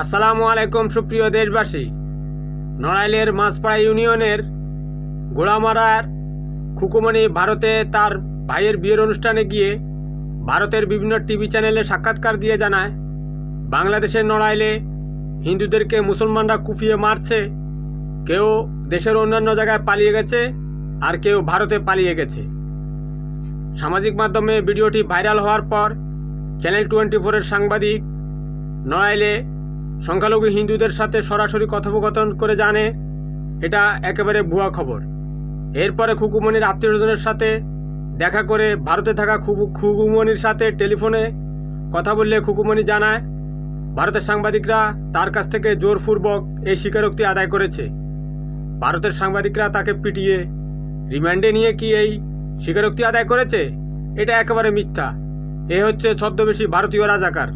আসসালামু আলাইকুম সুপ্রিয় দেশবাসী। নড়াইলের মাছপাড়া ইউনিয়নের গোড়ামারার খুকুমণি ভারতে তার ভাইয়ের বিয়ের অনুষ্ঠানে গিয়ে ভারতের বিভিন্ন টিভি চ্যানেলে সাক্ষাৎকার দিয়ে জানায়, বাংলাদেশের নড়াইলে হিন্দুদেরকে মুসলমানরা কুপিয়ে মারছে, কেউ দেশের অন্যান্য জায়গায় পালিয়ে গেছে আর কেউ ভারতে পালিয়ে গেছে। সামাজিক মাধ্যমে ভিডিওটি ভাইরাল হওয়ার পর চ্যানেল 24-এর সাংবাদিক নড়াইলে সংখ্যালঘু হিন্দুদের সাথে সরাসরি কথোপকথন করে জানে এটা একেবারে ভুয়া খবর। এরপরে খুকুমণির আত্মীয়স্বজনের সাথে দেখা করে ভারতে থাকা খুকুমণির সাথে টেলিফোনে কথা বললে খুকুমণি জানায়, ভারতের সাংবাদিকরা তার কাছ থেকে জোরপূর্বক এই স্বীকারোক্তি আদায় করেছে। ভারতের সাংবাদিকরা তাকে পিটিয়ে রিমান্ডে নিয়ে কি এই স্বীকারোক্তি আদায় করেছে? এটা একেবারে মিথ্যা। এ হচ্ছে ছদ্মবেশী ভারতীয় রাজাকার।